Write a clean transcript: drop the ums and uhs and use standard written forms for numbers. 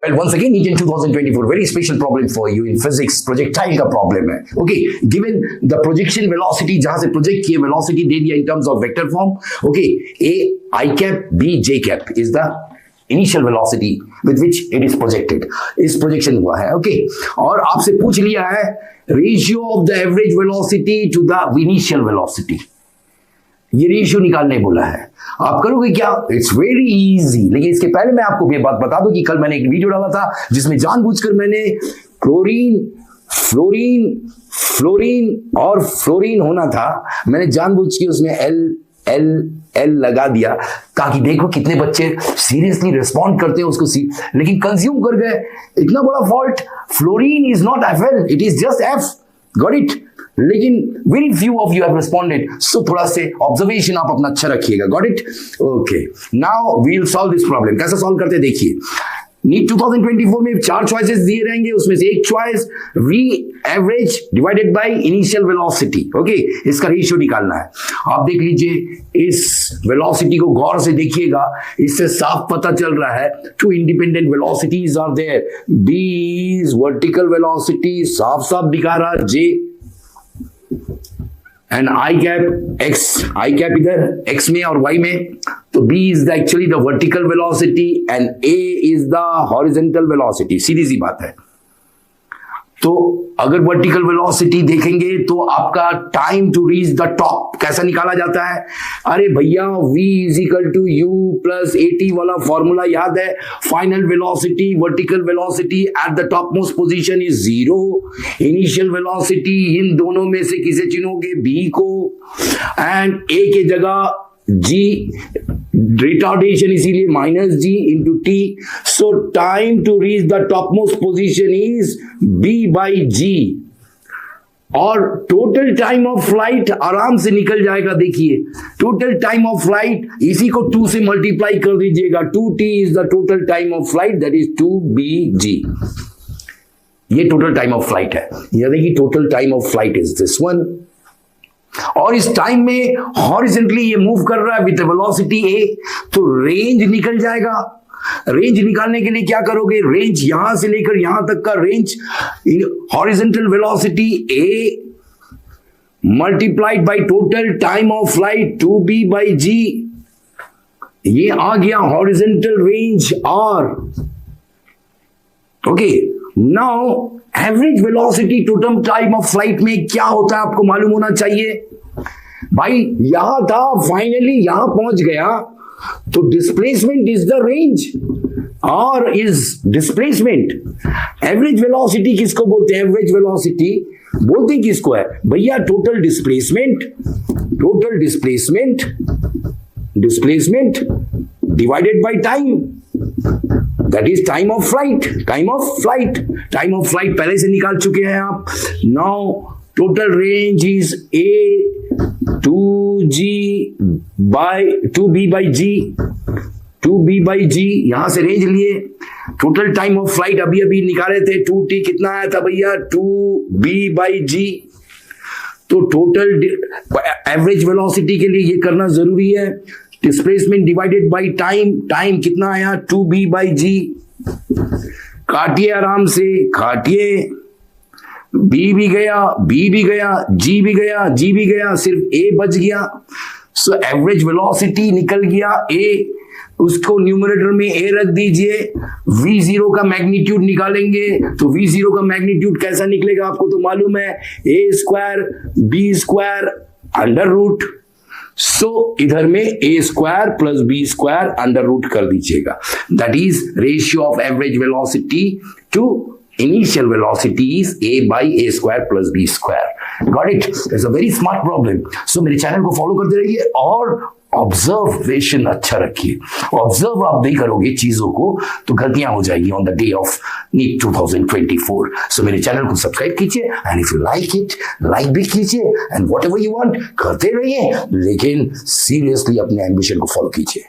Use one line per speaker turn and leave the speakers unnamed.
Well, once again, Neet in 2024, very special problem for you in physics. Projectile का problem है. Okay, given the projection velocity, जहाँ से project किए velocity दे दिया in terms of vector form. Okay, A I cap, B J cap is the initial velocity with which it is projected. इस projection हुआ है. Okay, और आपसे पूछ लिया है ratio of the average velocity to the initial velocity. ये ratio निकालने बोला है. आप करोगे क्या? It's very easy. लेकिन इसके पहले मैं आपको ये बात बता दूं कि कल मैंने एक वीडियो डाला था जिसमें जानबूझकर मैंने क्लोरीन, फ्लोरीन और फ्लोरीन होना था, मैंने जानबूझ के उसमें एल लगा दिया ताकि देखो कितने बच्चे सीरियसली रिस्पॉन्ड करते हैं उसको, लेकिन कंज्यूम कर गए. इतना बड़ा fault. Fluorine is not F, it is just F. Got it? लेकिन very few of you have responded, so थोड़ा से ऑब्जर्वेशन आप अपना अच्छा रखिएगा. Got it? Okay, now we will solve this problem. कैसे सॉल्व करते हैं देखिए. नीट 2024 में 4 चॉइसेस दिए रहेंगे, उसमें से एक choice v average divided by initial velocity. Okay, इसका रेशियो निकालना है. आप देख लीजिए, इस वेलोसिटी को गौर से देखिएगा, इससे साफ पता चल रहा है 2 independent velocities are there. B is vertical velocity, साफ साफ दिखा रहा, जे एंड आई कैप इधर x में और y में. तो b is actually the vertical velocity and a is the horizontal velocity. सीधी सी बात है. तो अगर वर्टिकल वेलोसिटी देखेंगे तो आपका time to reach the top कैसा निकाला जाता है? अरे भैया, v is equal to u plus at वाला फॉर्मूला याद है. Final velocity, vertical velocity at the top most position is 0. Initial velocity, इन दोनों में से किसे चुनोगे? b को. एंड a के जगह g, retardation इसीलिए minus g into t. So time to reach the top most position is b by g. और टोटल टाइम ऑफ फ्लाइट आराम से निकल जाएगा. देखिए, टोटल टाइम ऑफ फ्लाइट, इसी को 2 से मल्टीप्लाई कर दीजिएगा. 2t is the total time of flight, that is 2bg. ये टोटल टाइम ऑफ फ्लाइट है. यानी कि total time of flight is this one. और इस टाइम में हॉरिजॉन्टली ये मूव कर रहा है विद वेलोसिटी a, तो रेंज निकल जाएगा. रेंज निकालने के लिए क्या करोगे? रेंज यहां से लेकर यहां तक का range, horizontal velocity a multiplied by total time of flight 2b by g. ये आ गया horizontal range r. Okay, now average velocity total time of flight में क्या होता है आपको मालूम होना चाहिए. भाई यहां था, फाइनली यहां पहुंच गया, तो डिस्प्लेसमेंट इज द रेंज, और इज डिस्प्लेसमेंट. एवरेज वेलोसिटी किसको बोलते हैं? एवरेज वेलोसिटी बोलते हैं किसको है भैया? Total displacement divided by time, that is time of flight. Time of flight पहले से निकाल चुके हैं आप. Now total range is a 2b by g. यहां से रेंज लिए. टोटल टाइम ऑफ फ्लाइट अभी निकाले थे, 2t कितना आया था भैया? 2b by g. तो टोटल एवरेज वेलोसिटी के लिए ये करना जरूरी है. डिस्प्लेसमेंट डिवाइडेड बाय टाइम कितना आया? 2b by g. काटिए आराम से, काटिए. b भी गया, g भी गया, सिर्फ a बच गया. सो एवरेज वेलोसिटी निकल गया a. उसको न्यूमरेटर में a रख दीजिए. v0 का मैग्नीट्यूड निकालेंगे, तो v0 का मैग्नीट्यूड कैसा निकलेगा आपको तो मालूम है, a square b square under root. So इधर में a square plus b square under root कर दीजिएगा. That is ratio of average velocity to initial velocity is a by a square plus b square. Got it? It's a very smart problem. So मेरे channel को follow करते रहिए और observation अच्छा रखिए. Observe आप नहीं करोगे चीजों को तो गलतियां हो जाएगी on the day of NEET 2024. So मेरे चैनल को सब्सक्राइब कीजिए, and if you like it, like भी कीजिए, एंड व्हाटएवर यू वांट करते रहिए, लेकिन सीरियसली अपने एम्बिशन को फॉलो कीजिए.